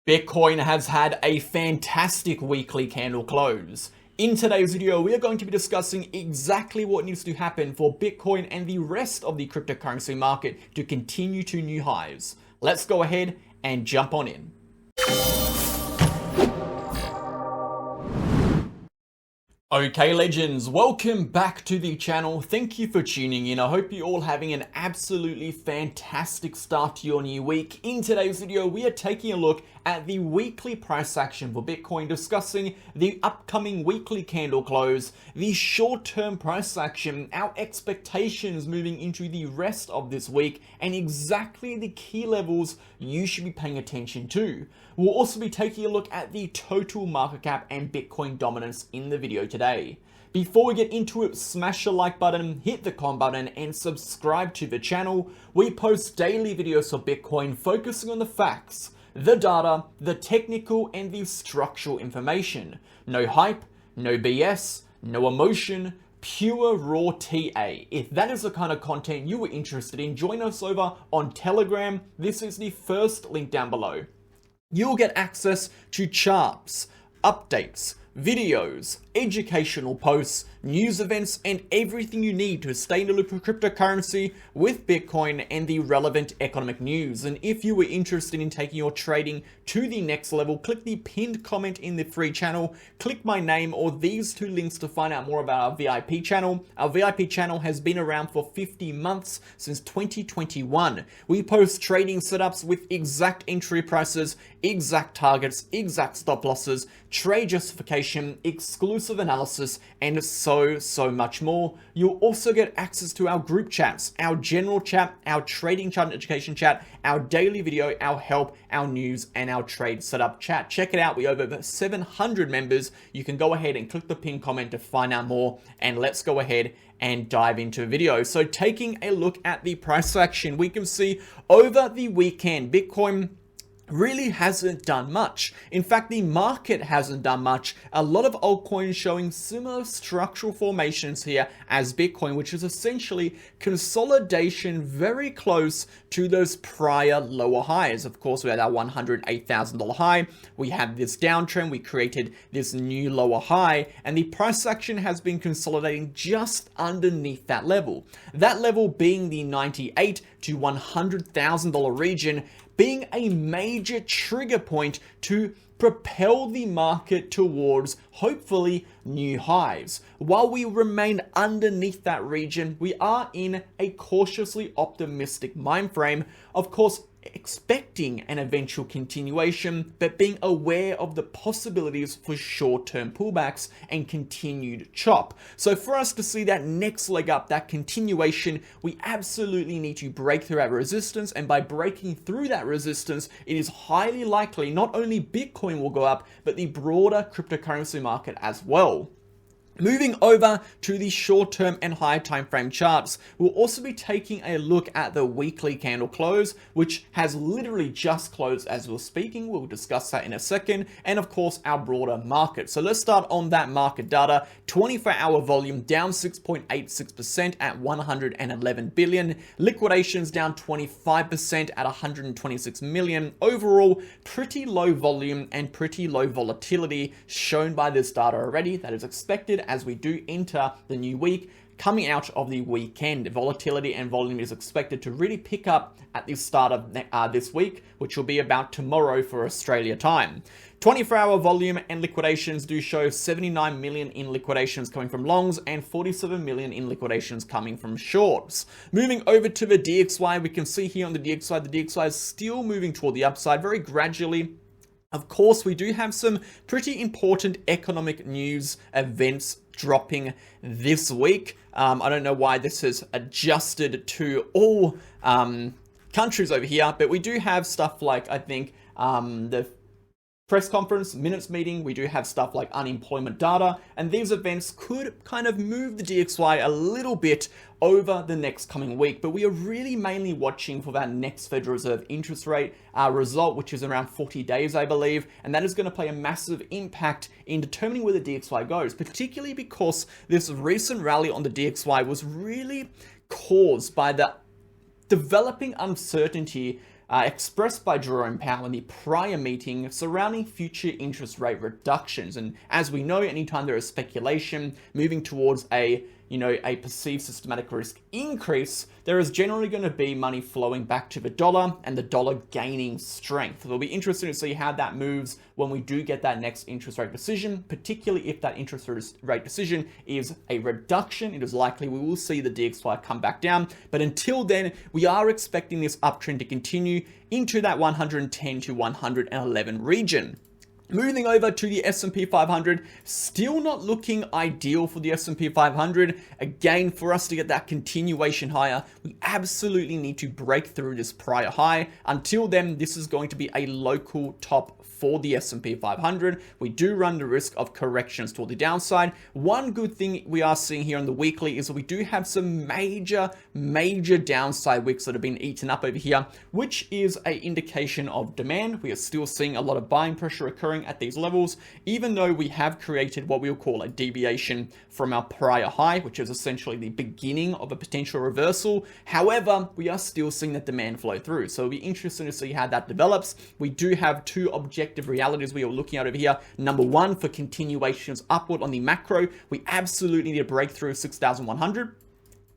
Bitcoin has had a fantastic weekly candle close. In today's video, we are going to be discussing exactly what needs to happen for Bitcoin and the rest of the cryptocurrency market to continue to new highs. Let's go ahead and jump on in. Okay legends, welcome back to the channel. Thank you for tuning in. I hope you're all having an absolutely fantastic start to your new week. In today's video, we are taking a look at the weekly price action for Bitcoin, discussing the upcoming weekly candle close, the short-term price action, our expectations moving into the rest of this week, and exactly the key levels you should be paying attention to. We'll also be taking a look at the total market cap and Bitcoin dominance in the video today. Before we get into it, smash the like button, hit the comment button, and subscribe to the channel. We post daily videos for Bitcoin focusing on the facts, the data, the technical, and the structural information. No hype, no BS, no emotion, pure raw TA. If that is the kind of content you were interested in, join us over on Telegram. This is the first link down below. You'll get access to charts, updates, videos, educational posts, news events, and everything you need to stay in the loop of cryptocurrency with Bitcoin and the relevant economic news. And if you were interested in taking your trading to the next level, click the pinned comment in the free channel, click my name or these two links to find out more about our VIP channel. Our VIP channel has been around for 50 months, since 2021. We post trading setups with exact entry prices, exact targets, exact stop losses, trade justification, exclusive analysis, and so much more. You'll also get access to our group chats, our general chat, our trading chart and education chat, our daily video, our help, our news, and our trade setup chat. Check it out. We have over 700 members. You can go ahead and click the pinned comment to find out more, and let's go ahead and dive into a video. So taking a look at the price action, we can see over the weekend, Bitcoin really hasn't done much. In fact, the market hasn't done much. A lot of altcoins showing similar structural formations here as Bitcoin, which is essentially consolidation very close to those prior lower highs. Of course, we had our $108,000 high. We had this downtrend. We created this new lower high, and the price action has been consolidating just underneath that level. That level being the $98,000 to $100,000 region, being a major trigger point to propel the market towards, hopefully, new highs. While we remain underneath that region, we are in a cautiously optimistic mind frame, of course, expecting an eventual continuation, but being aware of the possibilities for short-term pullbacks and continued chop. So for us to see that next leg up, that continuation, we absolutely need to break through our resistance, and by breaking through that resistance, it is highly likely not only Bitcoin will go up, but the broader cryptocurrency market as well. Moving over to the short-term and high time frame charts, we'll also be taking a look at the weekly candle close, which has literally just closed as we're speaking. We'll discuss that in a second, and of course our broader market. So let's start on that market data. 24-hour volume down 6.86% at 111 billion. Liquidations down 25% at 126 million. Overall, pretty low volume and pretty low volatility shown by this data already. That is expected as we do enter the new week. Coming out of the weekend, volatility and volume is expected to really pick up at the start of this week, which will be about tomorrow for Australia time. 24-hour volume and liquidations do show 79 million in liquidations coming from longs and 47 million in liquidations coming from shorts. Moving over to the DXY, we can see here on the DXY is still moving toward the upside very gradually. Of course, we do have some pretty important economic news events dropping this week. I don't know why this is adjusted to all countries over here, but we do have stuff like, I think, the press conference, minutes meeting, we do have stuff like unemployment data, and these events could kind of move the DXY a little bit over the next coming week, but we are really mainly watching for that next Federal Reserve interest rate result, which is around 40 days, I believe, and that is going to play a massive impact in determining where the DXY goes, particularly because this recent rally on the DXY was really caused by the developing uncertainty expressed by Jerome Powell in the prior meeting surrounding future interest rate reductions. And as we know, anytime there is speculation moving towards a perceived systematic risk increase, there is generally going to be money flowing back to the dollar and the dollar gaining strength. It'll be interesting to see how that moves when we do get that next interest rate decision, particularly if that interest rate decision is a reduction. It is likely we will see the DXY come back down. But until then, we are expecting this uptrend to continue into that 110 to 111 region. Moving over to the S&P 500, still not looking ideal for the S&P 500. Again, for us to get that continuation higher, we absolutely need to break through this prior high. Until then, this is going to be a local top for the S&P 500. We do run the risk of corrections toward the downside. One good thing we are seeing here on the weekly is that we do have some major downside wicks that have been eaten up over here, which is an indication of demand. We are still seeing a lot of buying pressure occurring at these levels, even though we have created what we'll call a deviation from our prior high, which is essentially the beginning of a potential reversal. However, we are still seeing that demand flow through. So it'll be interesting to see how that develops. We do have two objective realities we are looking at over here. Number one, for continuations upward on the macro, we absolutely need a breakthrough of 6,100.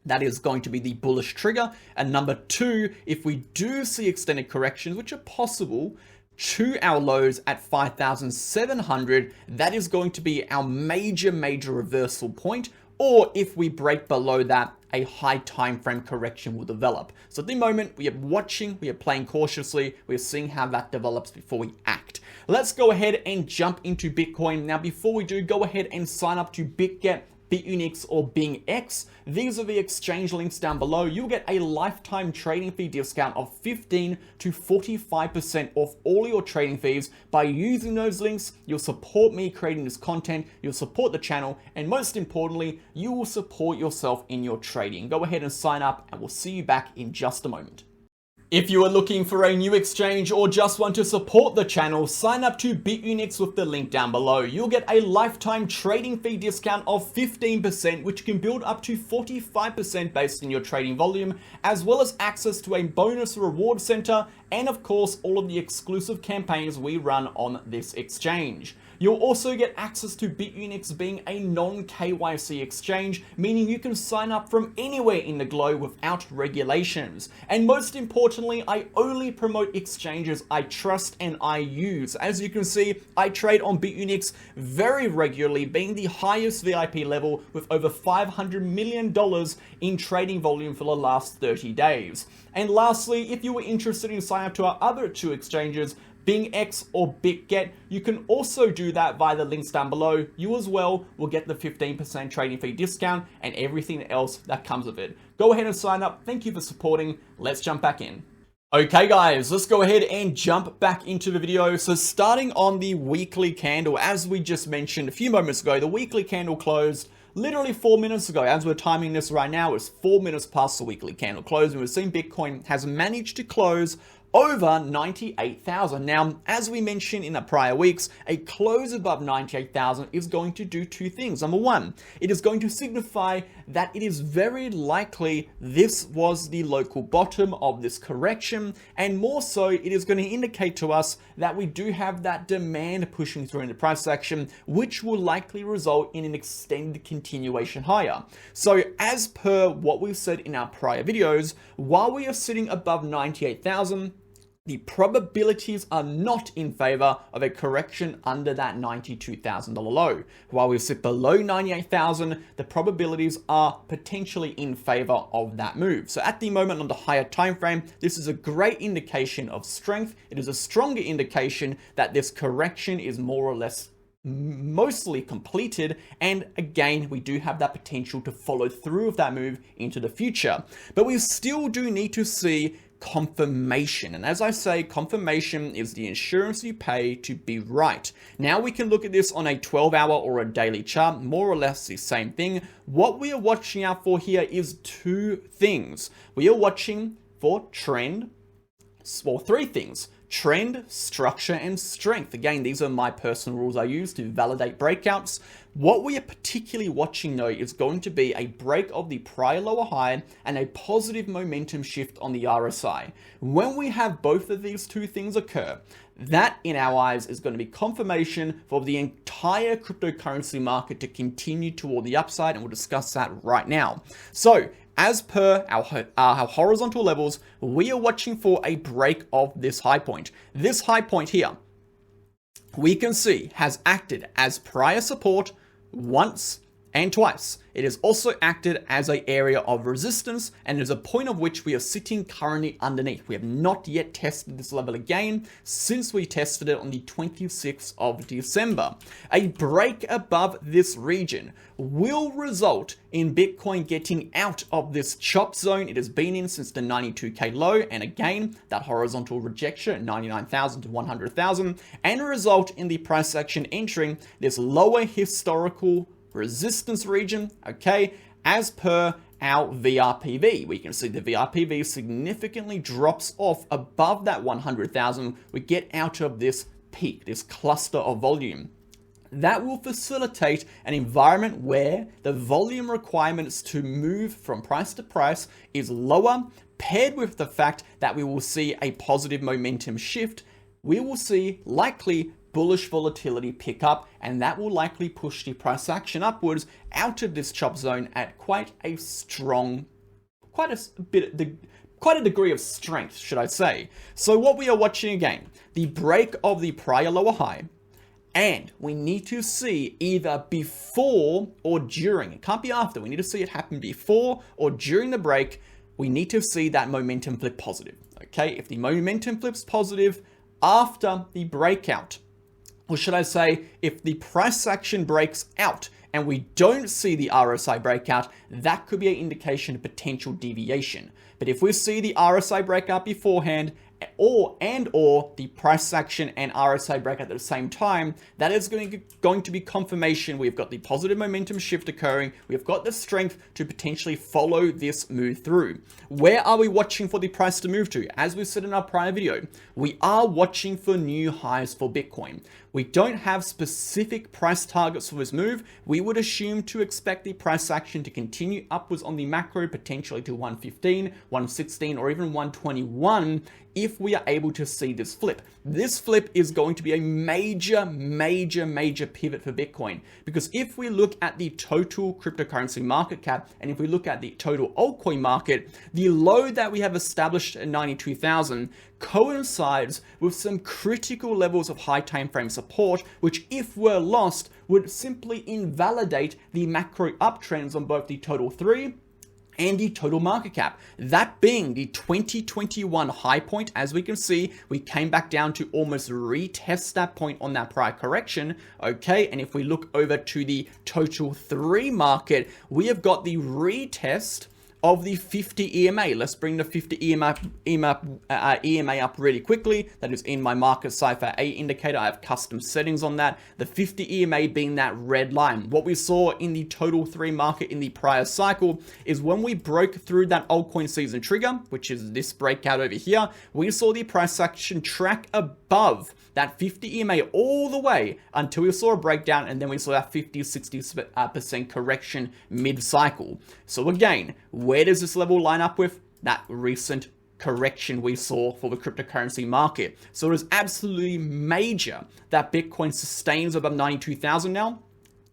That is going to be the bullish trigger. And number two, if we do see extended corrections, which are possible, to our lows at 5,700, that is going to be our major reversal point. Or if we break below that, a high time frame correction will develop. So at the moment, we are watching, we are playing cautiously, we are seeing how that develops before we act. Let's go ahead and jump into Bitcoin. Now, before we do, go ahead and sign up to BitGet, BitUnix, or BingX. These are the exchange links down below. You'll get a lifetime trading fee discount of 15 to 45% off all your trading fees. By using those links, you'll support me creating this content, you'll support the channel, and most importantly, you will support yourself in your trading. Go ahead and sign up, and we'll see you back in just a moment. If you are looking for a new exchange or just want to support the channel, sign up to BitUnix with the link down below. You'll get a lifetime trading fee discount of 15%, which can build up to 45% based on your trading volume, as well as access to a bonus reward center, and of course, all of the exclusive campaigns we run on this exchange. You'll also get access to BitUnix being a non-KYC exchange, meaning you can sign up from anywhere in the globe without regulations. And most importantly, I only promote exchanges I trust and I use. As you can see, I trade on BitUnix very regularly, being the highest VIP level with over $500 million in trading volume for the last 30 days. And lastly, if you were interested in signing up to our other two exchanges, BingX or BitGet, you can also do that via the links down below. You as well will get the 15% trading fee discount and everything else that comes with it. Go ahead and sign up. Thank you for supporting. Let's jump back in. Okay guys, let's go ahead and jump back into the video. So starting on the weekly candle, as we just mentioned a few moments ago, the weekly candle closed literally 4 minutes ago. As we're timing this right now, it's 4 minutes past the weekly candle close, and we've seen Bitcoin has managed to close over 98,000. Now, as we mentioned in the prior weeks, a close above 98,000 is going to do two things. Number one, it is going to signify that it is very likely this was the local bottom of this correction, and more so, it is going to indicate to us that we do have that demand pushing through in the price action, which will likely result in an extended continuation higher. So as per what we've said in our prior videos, while we are sitting above 98,000, the probabilities are not in favor of a correction under that $92,000 low. While we sit below 98,000, the probabilities are potentially in favor of that move. So at the moment on the higher time frame, this is a great indication of strength. It is a stronger indication that this correction is more or less mostly completed, and again we do have that potential to follow through with that move into the future. But we still do need to see confirmation, and as I say, confirmation is the insurance you pay to be right. Now we can look at this on a 12-hour or a daily chart, more or less the same thing. What we are watching out for here is two things. We are watching for trend, or three things: trend, structure, and strength. Again, these are my personal rules I use to validate breakouts. What we are particularly watching though is going to be a break of the prior lower high and a positive momentum shift on the RSI. When we have both of these two things occur, that in our eyes is going to be confirmation for the entire cryptocurrency market to continue toward the upside, and we'll discuss that right now. So as per our horizontal levels, we are watching for a break of this high point. This high point here, we can see has acted as prior support once and twice. It has also acted as an area of resistance, and is a point of which we are sitting currently underneath. We have not yet tested this level again since we tested it on the 26th of December. A break above this region will result in Bitcoin getting out of this chop zone it has been in since the 92K low, and again, that horizontal rejection at 99,000 to 100,000, and result in the price action entering this lower historical resistance region, okay, as per our VRPV. We can see the VRPV significantly drops off above that 100,000. We get out of this peak, this cluster of volume. That will facilitate an environment where the volume requirements to move from price to price is lower, paired with the fact that we will see a positive momentum shift. We will see likely bullish volatility pick up, and that will likely push the price action upwards out of this chop zone at quite a degree of strength, should I say. So what we are watching again, the break of the prior lower high, and we need to see either before or during, it can't be after, we need to see it happen before or during the break. We need to see that momentum flip positive, okay? If the momentum flips positive after the breakout, or should I say, if the price action breaks out and we don't see the RSI breakout, that could be an indication of potential deviation. But if we see the RSI breakout beforehand, or the price action and RSI breakout at the same time, that is going to be confirmation we've got the positive momentum shift occurring. We've got the strength to potentially follow this move through. Where are we watching for the price to move to? As we said in our prior video, we are watching for new highs for Bitcoin. We don't have specific price targets for this move. We would assume to expect the price action to continue upwards on the macro, potentially to 115, 116, or even 121 if we are able to see this flip. This flip is going to be a major pivot for Bitcoin, because if we look at the total cryptocurrency market cap, and if we look at the total altcoin market, the low that we have established at 92,000 coincides with some critical levels of high time frame support, which if were lost would simply invalidate the macro uptrends on both the total 3 and the total market cap. That being the 2021 high point. As we can see, we came back down to almost retest that point on that prior correction, okay? And if we look over to the total 3 market, we have got the retest of the 50 EMA. Let's bring the 50 EMA up really quickly. That is in my market cipher A indicator. I have custom settings on that. The 50 EMA being that red line. What we saw in the total 3 market in the prior cycle is when we broke through that altcoin season trigger, which is this breakout over here, we saw the price action track above that 50 EMA all the way until we saw a breakdown, and then we saw that 50-60% correction mid-cycle. So again, where does this level line up with that recent correction we saw for the cryptocurrency market? So it is absolutely major that Bitcoin sustains above 92,000 now,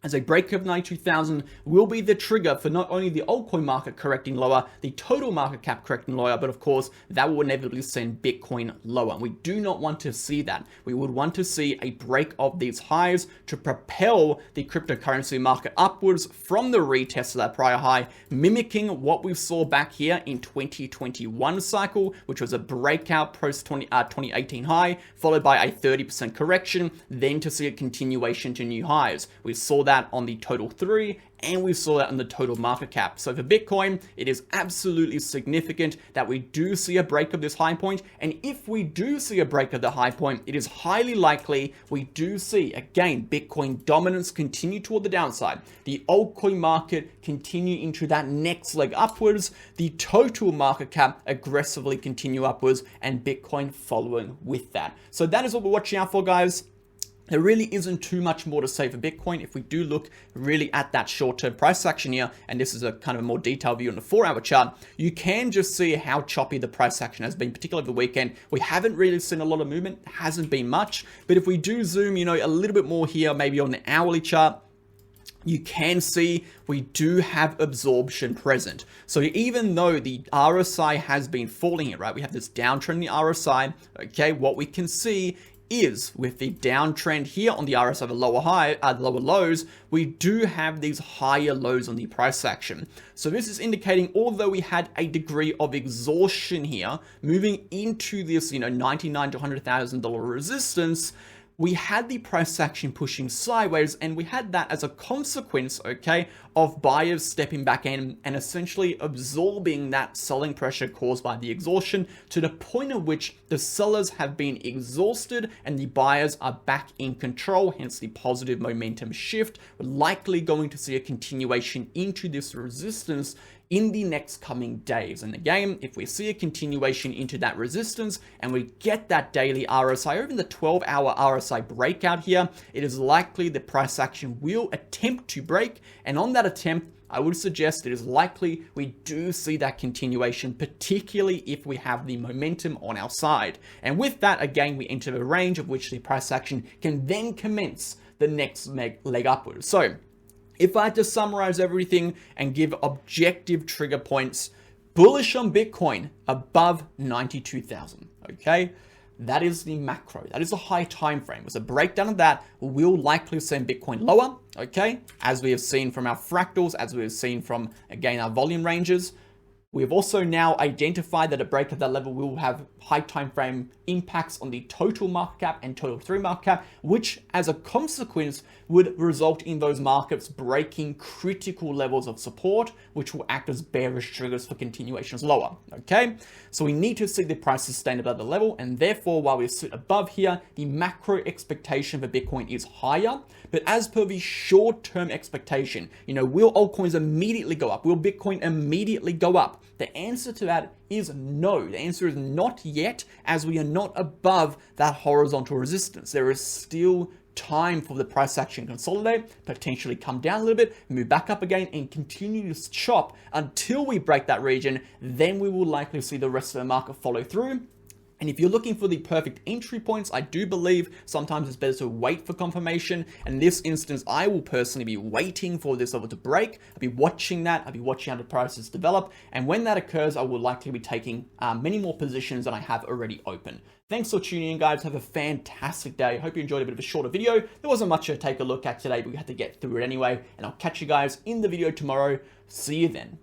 as a break of 92,000 will be the trigger for not only the altcoin market correcting lower, the total market cap correcting lower, but of course, that will inevitably send Bitcoin lower. We do not want to see that. We would want to see a break of these highs to propel the cryptocurrency market upwards from the retest of that prior high, mimicking what we saw back here in 2021 cycle, which was a breakout post 2018 high, followed by a 30% correction, then to see a continuation to new highs. We saw that on the total 3 and we saw that in the total market cap. So for Bitcoin, it is absolutely significant that we do see a break of this high point. And if we do see a break of the high point, it is highly likely we do see, again, Bitcoin dominance continue toward the downside, the altcoin market continue into that next leg upwards, the total market cap aggressively continue upwards, and Bitcoin following with that. So that is what we're watching out for, guys. There really isn't too much more to say for Bitcoin. If we do look really at that short-term price action here, and this is a kind of a more detailed view on the 4-hour chart, you can just see how choppy the price action has been, particularly over the weekend. We haven't really seen a lot of movement, hasn't been much, but if we do zoom, a little bit more here, maybe on the hourly chart, you can see we do have absorption present. So even though the RSI has been falling here, right, we have this downtrend in the RSI, okay, what we can see is with the downtrend here on the RSI, the lower lows, we do have these higher lows on the price action. So this is indicating, although we had a degree of exhaustion here, moving into this, $99,000 to $100,000 resistance, we had the price action pushing sideways, and we had that as a consequence, okay, of buyers stepping back in and essentially absorbing that selling pressure caused by the exhaustion to the point at which the sellers have been exhausted and the buyers are back in control, hence the positive momentum shift. We're likely going to see a continuation into this resistance in the next coming days. And again, if we see a continuation into that resistance and we get that daily RSI or even the 12-hour RSI breakout here, it is likely the price action will attempt to break. And on that attempt, I would suggest it is likely we do see that continuation, particularly if we have the momentum on our side. And with that, again, we enter the range of which the price action can then commence the next leg upwards. So if I had to summarize everything and give objective trigger points, bullish on Bitcoin above 92,000, okay? That is the macro. That is the high time frame. As a breakdown of that, we'll likely send Bitcoin lower, okay? As we have seen from our fractals, as we have seen from, again, our volume ranges. We have also now identified that a break of that level will have high time frame impacts on the total market cap and total 3 market cap, which as a consequence would result in those markets breaking critical levels of support, which will act as bearish triggers for continuations lower, okay? So we need to see the price sustain above the level, and therefore while we sit above here, the macro expectation for Bitcoin is higher, but as per the short-term expectation, will altcoins immediately go up? Will Bitcoin immediately go up? The answer to that is no. The answer is not yet, as we are not above that horizontal resistance. There is still time for the price action to consolidate, potentially come down a little bit, move back up again, and continue to chop until we break that region. Then we will likely see the rest of the market follow through. And if you're looking for the perfect entry points, I do believe sometimes it's better to wait for confirmation. In this instance, I will personally be waiting for this level to break. I'll be watching that. I'll be watching how the prices develop. And when that occurs, I will likely be taking many more positions than I have already open. Thanks for tuning in, guys. Have a fantastic day. Hope you enjoyed a bit of a shorter video. There wasn't much to take a look at today, but we had to get through it anyway. And I'll catch you guys in the video tomorrow. See you then.